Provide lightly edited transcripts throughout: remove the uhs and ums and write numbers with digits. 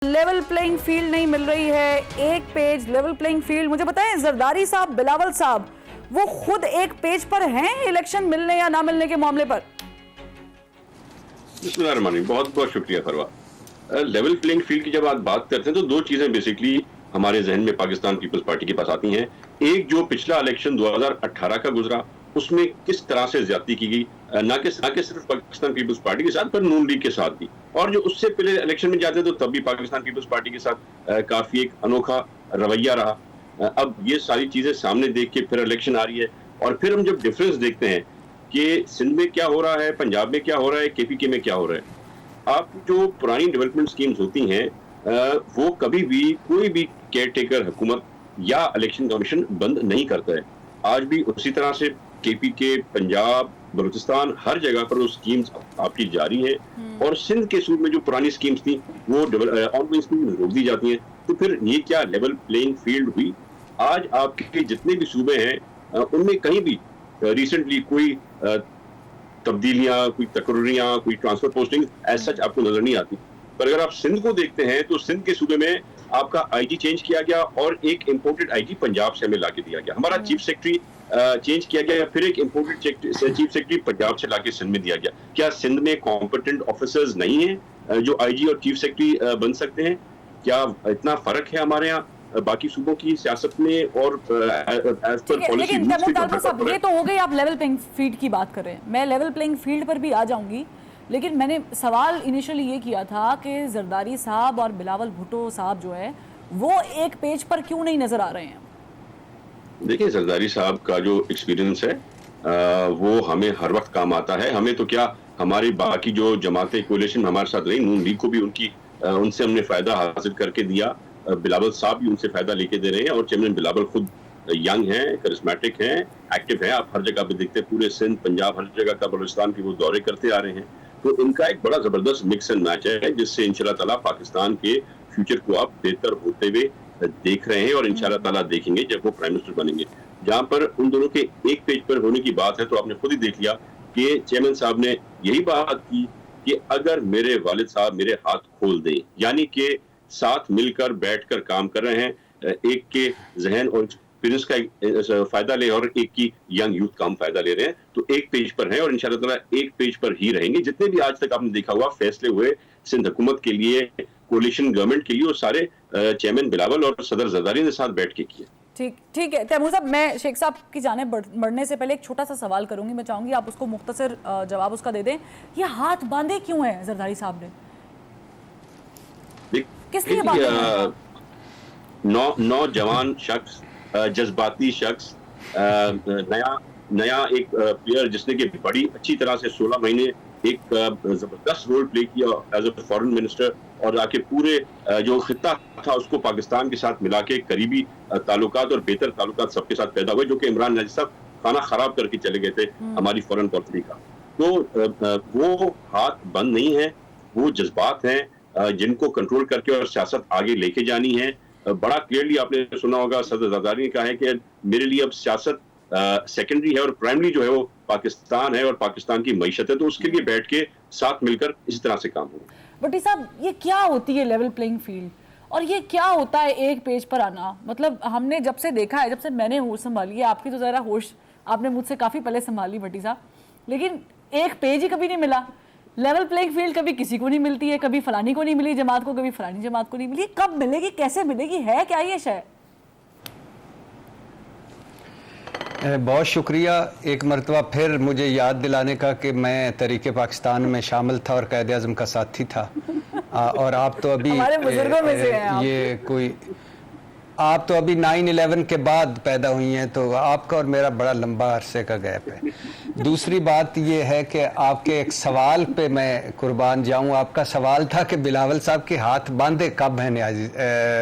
Level playing field नहीं मिल रही है, एक पेज लेवल प्लेइंग फील्ड। मुझे बताएं जरदारी साहब, बिलावल साहब, वो खुद एक पेज पर हैं इलेक्शन मिलने या ना मिलने के मामले पर? बिस्मिल्लाहिर्रहमानिर्रहीम। बहुत बहुत शुक्रिया फरवा। लेवल प्लेइंग फील्ड की जब आप बात करते हैं तो दो चीजें बेसिकली हमारे जहन में पाकिस्तान पीपल्स पार्टी के पास आती हैं। एक, जो पिछला इलेक्शन 2018 का गुजरा, उसमें किस तरह से ज्यादती की गई, ना कि सिर्फ पाकिस्तान पीपल्स पार्टी के साथ पर नून लीग के साथ भी। और जो उससे पहले इलेक्शन में जाते तो तब भी पाकिस्तान पीपल्स पार्टी के साथ काफी एक अनोखा रवैया रहा। अब ये सारी चीजें सामने देख के फिर इलेक्शन आ रही है, और फिर हम जब डिफरेंस देखते हैं कि सिंध में क्या हो रहा है, पंजाब में क्या हो रहा है, केपीके में क्या हो रहा है। आप जो पुरानी डेवलपमेंट स्कीम्स होती हैं वो कभी भी कोई भी केयर टेकर हुकूमत या इलेक्शन कमीशन बंद नहीं करता है। आज भी उसी तरह से केपीके, पंजाब, बलूचिस्तान, हर जगह पर वो स्कीम्स आपकी जारी है। और सिंध के सूबे में जो पुरानी स्कीम्स थी वो ऑनगोइंग स्कीम्स रोक दी जाती हैं। तो फिर ये क्या लेवल प्लेइंग फील्ड हुई? आज आपके जितने भी सूबे हैं उनमें कहीं भी रिसेंटली कोई तब्दीलियां, कोई तकर्रियां, कोई ट्रांसफर पोस्टिंग एज सच आपको नजर नहीं आती। पर अगर आप सिंध को देखते हैं तो सिंध के सूबे में आपका आईजी चेंज किया गया और एक इंपोर्टेड आईजी पंजाब से हमें लाके दिया गया। हमारा चीफ सेक्रेटरी चेंज किया गया, फिर एक इंपोर्टेड चीफ सेक्रेटरी पंजाब से लाके सिंध में दिया गया। क्या सिंध में कॉम्पिटेंट ऑफिसर्स नहीं है जो आईजी और चीफ सेक्रेटरी बन सकते हैं? क्या इतना फर्क है हमारे यहाँ बाकी सूबों की सियासत में और एज पर पॉलिसी? ये तो हो गई, आप लेवल प्लेइंग फील्ड की बात कर रहे हैं, मैं लेवल प्लेइंग फील्ड पर भी आ जाऊंगी। लेकिन मैंने सवाल इनिशियली ये किया था कि जरदारी साहब और बिलावल भुट्टो साहब जो है वो एक पेज पर क्यों नहीं नजर आ रहे हैं? देखिए, जरदारी साहब का जो एक्सपीरियंस है वो हमें हर वक्त काम आता है। हमें तो क्या, हमारी बाकी जो जमातें कोलिशन हमारे साथ रही, नून लीग को भी उनसे हमने फायदा हासिल करके दिया। बिलावल साहब भी उनसे फायदा लेके दे रहे हैं, और चेयरमैन बिलावल खुद यंग हैं, करिस्मेटिक हैं, एक्टिव हैं। आप हर जगह पे देखते हैं, पूरे सिंध, पंजाब, हर जगह का बलूचिस्तान की वो दौरे करते आ रहे हैं। तो इनका एक बड़ा जबरदस्त मिक्स एंड मैच है, जिससे इंशाल्लाह ताला पाकिस्तान के फ्यूचर को आप बेहतर होते हुए देख रहे हैं, और इंशाल्लाह ताला देखेंगे जब वो प्राइम मिनिस्टर बनेंगे। जहां पर उन दोनों के एक पेज पर होने की बात है, तो आपने खुद ही देख लिया कि चेयरमैन साहब ने यही बात की कि अगर मेरे वालिद साहब मेरे हाथ खोल दें, यानी कि साथ मिलकर बैठकर काम कर रहे हैं, एक के जहन और एक्सपीरियंस का फायदा ले और एक की यंग यूथ का हम फायदा ले रहे हैं, तो एक पेज पर है और इंशाल्लाह ताला एक पेज पर ही रहेंगे। जितने भी आज तक आपने देखा हुआ फैसले हुए सिंध हुकूमत के लिए, कोलिशन गवर्नमेंट के लिए, वो सारे चेयरमैन बिलावल और सदर जरदारी ने साथ बैठ के किए। ठीक है तैमूर साहब, मैं शेख साहब की जानिब बढ़ने से पहले एक छोटा सा सवाल करूंगी। मैं चाहूंगी आप उसको मुख्तसर जवाब उसका दे दें। ये हाथ बांधे क्यों है जरदारी साहब ने? किस लिए बांधे? नौजवान शख्स, जज्बाती शख्स, नया एक प्लेयर जिसने कि बड़ी अच्छी तरह से 16 महीने एक जबरदस्त रोल प्ले किया एज ए फॉरेन मिनिस्टर, और आके पूरे जो खित्ता था उसको पाकिस्तान के साथ मिला के करीबी ताल्लुकात और बेहतर ताल्लुकात सबके साथ पैदा हुए, जो कि इमरान नाजिर साहब खाना खराब करके चले गए थे हमारी फॉरेन पॉलिसी का। तो वो हाथ बंद नहीं है, वो जज्बात हैं जिनको कंट्रोल करके और सियासत आगे लेके जानी है। बड़ा क्लियरली आपने सुना होगा, सदर जरदारी ने कहा है कि मेरे लिए अब सियासत सेकेंडरी है और प्राइमरी जो है वो पाकिस्तान है और पाकिस्तान की मईशत है। तो उसके लिए बैठ के साथ मिलकर इसी तरह से काम होगा। भट्टी साहब, ये क्या होती है लेवल प्लेइंग फील्ड, और ये क्या होता है एक पेज पर आना? मतलब हमने जब से देखा है, जब से मैंने होश संभाली है, आपकी तो जरा होश आपने मुझसे काफी पहले संभाली भट्टी साहब, लेकिन एक पेज ही कभी नहीं मिला। लेवल प्लेइंग फील्ड कभी किसी को नहीं मिलती है, कभी फलानी को नहीं मिली जमात को, कभी फलानी जमात को नहीं मिली। कब मिलेगी, कैसे मिलेगी, है क्या ये शय? बहुत शुक्रिया एक मरतबा फिर मुझे याद दिलाने का कि मैं तहरीक पाकिस्तान में शामिल था और कायद आज़म का साथी था। और आप तो अभी हमारे बुजुर्गों में से हैं आप। ये कोई आप तो अभी 9/11 के बाद पैदा हुई हैं, तो आपका और मेरा बड़ा लंबा अरसे का गैप है। दूसरी बात ये है कि आपके एक सवाल पे मैं कुर्बान जाऊं। आपका सवाल था कि बिलावल साहब के हाथ बांधे कब हैं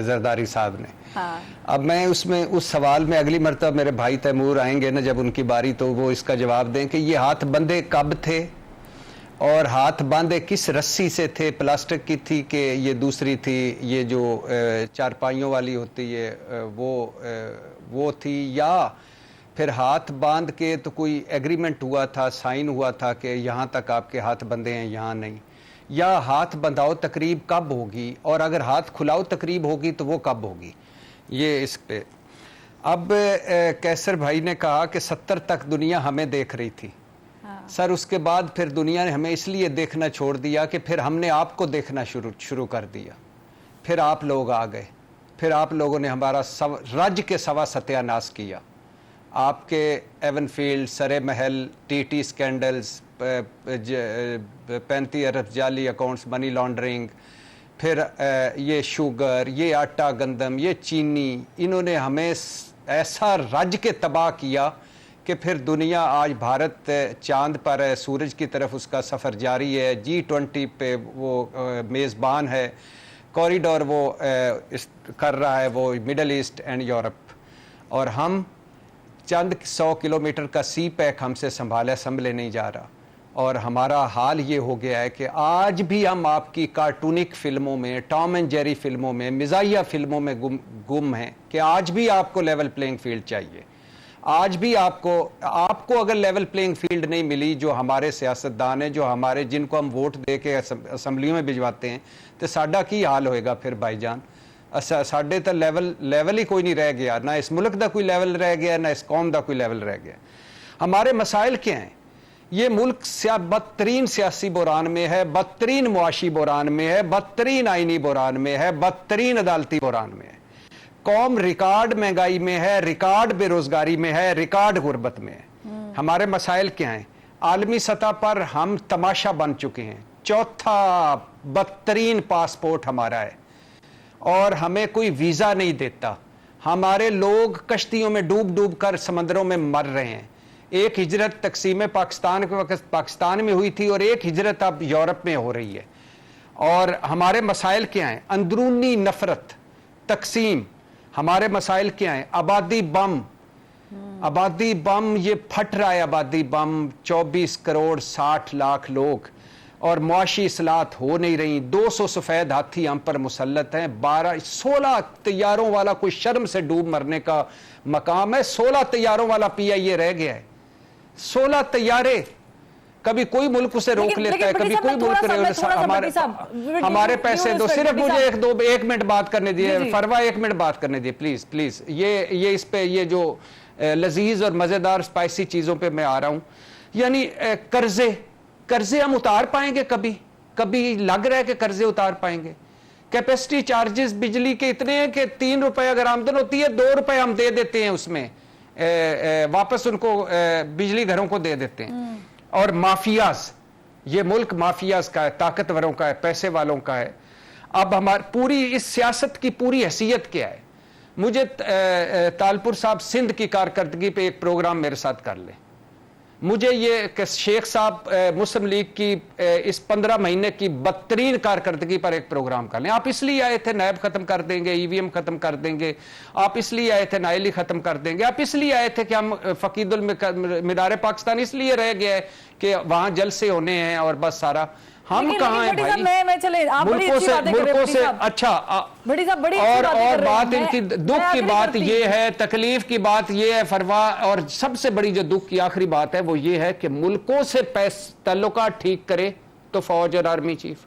जरदारी साहब ने। हाँ। अब मैं उसमें उस सवाल में अगली मरतबा मेरे भाई तैमूर आएंगे ना जब उनकी बारी, तो वो इसका जवाब दें कि ये हाथ बंधे कब थे और हाथ बांधे किस रस्सी से थे। प्लास्टिक की थी कि ये दूसरी थी, ये जो चारपाइयों वाली होती है वो थी, या फिर हाथ बांध के तो कोई एग्रीमेंट हुआ था, साइन हुआ था कि यहाँ तक आपके हाथ बंधे हैं, यहाँ नहीं। या हाथ बंधाओ तकरीब कब होगी, और अगर हाथ खुलाओ तकरीब होगी तो वो कब होगी। ये इस पे अब कैसर भाई ने कहा कि 70 तक दुनिया हमें देख रही थी। सर उसके बाद फिर दुनिया ने हमें इसलिए देखना छोड़ दिया कि फिर हमने आपको देखना शुरू कर दिया। फिर आप लोग आ गए, फिर आप लोगों ने हमारा राज्य के सवा सत्यानाश किया। आपके एवनफील्ड, सरे महल, टीटी स्कैंडल्स, 35 अरब जाली अकाउंट्स, मनी लॉन्ड्रिंग, फिर ये शुगर, ये आटा गंदम, ये चीनी, इन्होंने हमें ऐसा राज्य के तबाह किया कि फिर दुनिया आज भारत चांद पर है, सूरज की तरफ उसका सफ़र जारी है, G20 पे वो मेज़बान है, कॉरिडोर वो कर रहा है वो मिडल ईस्ट एंड यूरोप, और हम चंद 100 किलोमीटर का सी पैक हमसे संभले नहीं जा रहा। और हमारा हाल ये हो गया है कि आज भी हम आपकी कार्टूनिक फिल्मों में, टॉम एंड जेरी फिल्मों में, मिजाहिया फिल्मों में गुम हैं कि आज भी आपको लेवल प्लेइंग फील्ड चाहिए। आज भी आपको अगर लेवल प्लेइंग फील्ड नहीं मिली, जो हमारे सियासतदान हैं, जो हमारे जिनको हम वोट दे के असम्बलियों में भिजवाते हैं, तो साडा की हाल होएगा फिर भाईजान। साडे तो लेवल ही कोई नहीं रह गया, ना इस मुल्क का कोई लेवल रह गया, ना इस कौम का कोई लेवल रह गया। हमारे मसाइल क्या हैं? ये मुल्क बदतरीन सियासी बुरान में है, बदतरीन मुआशी बुरान में है, बदतरीन आइनी बुरान में है, बदतरीन अदालती बुरान में है। कौम रिकॉर्ड महंगाई में है, रिकॉर्ड बेरोजगारी में है, रिकॉर्ड गुर्बत में है। हमारे मसाइल क्या हैं? आलमी सतह पर हम तमाशा बन चुके हैं। चौथा बदतरीन पासपोर्ट हमारा है और हमें कोई वीज़ा नहीं देता। हमारे लोग कश्तियों में डूब डूब कर समंदरों में मर रहे हैं। एक हिजरत तकसीम पाकिस्तान के वक्त पाकिस्तान में हुई थी और एक हिजरत अब यूरोप में हो रही है। और हमारे मसाइल क्या हैं? अंदरूनी नफरत, तकसीम। हमारे मसाइल क्या हैं? आबादी बम, आबादी बम, ये फट रहा है आबादी बम। 24 करोड़ 60 लाख लोग, और मुआशी इस्लाहत हो नहीं रही। 200 सफ़ेद हाथी हम पर मुसल्लत हैं। 16 तैयारों वाला कोई शर्म से डूब मरने का मकाम है। 16 तैयारों वाला PIA रह गया है। 16 तैयारे, कभी कोई मुल्क उसे रोक लेता है, कभी कोई मुल्क। हमारे पैसे दो, सिर्फ मुझे एक मिनट बात करने दिए फरवा, 1 मिनट बात करने दिए प्लीज प्लीज। ये इस पे, ये जो लजीज और मजेदार स्पाइसी चीजों पे मैं आ रहा हूं, यानी कर्जे हम उतार पाएंगे? कभी लग रहा है कि कर्जे उतार पाएंगे? कैपेसिटी चार्जेस बिजली के इतने हैं कि 3 रुपए अगर आमदन होती है, 2 रुपए हम दे देते हैं उसमें, वापस उनको बिजली घरों को दे देते हैं। और माफियाज, ये मुल्क माफियाज का है, ताकतवरों का है, पैसे वालों का है। अब हमारी पूरी इस सियासत की पूरी हैसियत क्या है? मुझे तालपुर साहब सिंध की कारकर्दगी पे एक प्रोग्राम मेरे साथ कर ले। मुझे ये कि शेख साहब मुस्लिम लीग की इस 15 महीने की बदतरीन कारकर्दगी पर एक प्रोग्राम कर लें। आप इसलिए आए थे नायब खत्म कर देंगे, EVM खत्म कर देंगे, आप इसलिए आए थे नाइली खत्म कर देंगे, आप इसलिए आए थे कि हम फकीदुल मीनार पाकिस्तान इसलिए रह गया है कि वहां जलसे होने हैं और बस सारा। हम कहाँ हैं भाई? मैं चले, आप बड़ी अच्छी बातें कर रहे हैं अच्छा बड़ी साहब, बड़ी और बात इनकी दुख की बात ये है, तकलीफ की बात ये है फरवा, और सबसे बड़ी जो दुख की आखिरी बात है वो ये है कि मुल्कों से ताल्लुकात ठीक करे तो फौज और आर्मी चीफ,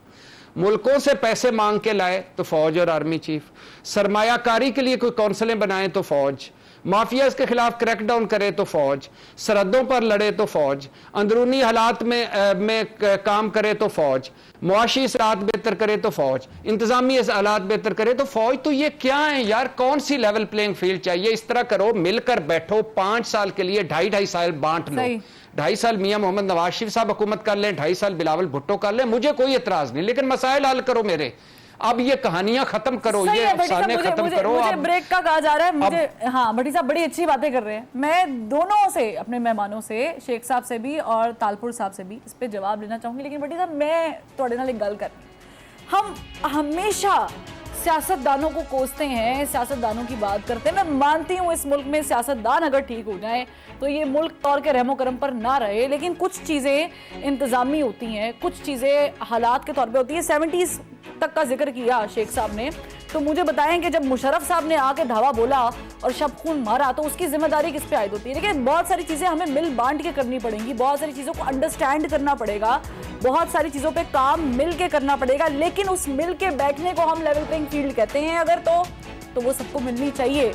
मुल्कों से पैसे मांग के लाए तो फौज और आर्मी चीफ, सरमायाकारी के लिए कोई काउंसिलें बनाए तो फौज, माफियाज के खिलाफ क्रैकडाउन करे तो फौज, सरहदों पर लड़े तो फौज, अंदरूनी हालात में काम करे तो फौज, मुआशी इस्लाहत बेहतर करे तो फौज, इंतजामी हालात बेहतर करे तो फौज। तो ये क्या है यार? कौन सी लेवल प्लेइंग फील्ड चाहिए? इस तरह करो, मिलकर बैठो, 5 साल के लिए 2.5 साल बांट लो। 2.5 साल मियां मोहम्मद नवाज शरीफ साहब हुकूमत कर लें, 2.5 साल बिलावल भुट्टो कर लें, मुझे कोई एतराज नहीं, लेकिन मसाइल हल करो मेरे। अब ये कहानियां खत्म करो, ये अफसाने खत्म करो। मुझे ब्रेक का कहा जा रहा है मुझे। हाँ भट्टी साहब बड़ी अच्छी बातें कर रहे हैं। मैं दोनों से, अपने मेहमानों से, शेख साहब से भी और तालपुर साहब से भी इस पे जवाब लेना चाहूंगी। लेकिन भट्टी साहब मैं थोड़े नाल एक गल कर, हम हमेशा सियासतदानों को कोसते हैं, सियासतदानों की बात करते हैं। मैं मानती हूँ इस मुल्क में सियासतदान अगर ठीक हो जाए तो ये मुल्क तौर के रहमो करम पर ना रहे, लेकिन कुछ चीज़ें इंतज़ामी होती हैं, कुछ चीज़ें हालात के तौर पे होती हैं। 70s तक का जिक्र किया शेख साहब ने, तो मुझे बताएं कि जब मुशर्रफ साहब ने आके धावा बोला और शब खून मारा तो उसकी जिम्मेदारी किस पे आयद होती है? देखिए, बहुत सारी चीजें हमें मिल बांट के करनी पड़ेंगी, बहुत सारी चीजों को अंडरस्टैंड करना पड़ेगा, बहुत सारी चीजों पे काम मिल के करना पड़ेगा, लेकिन उस मिल के बैठने को हम लेवल प्लेइंग फील्ड कहते हैं अगर तो वो सबको मिलनी चाहिए।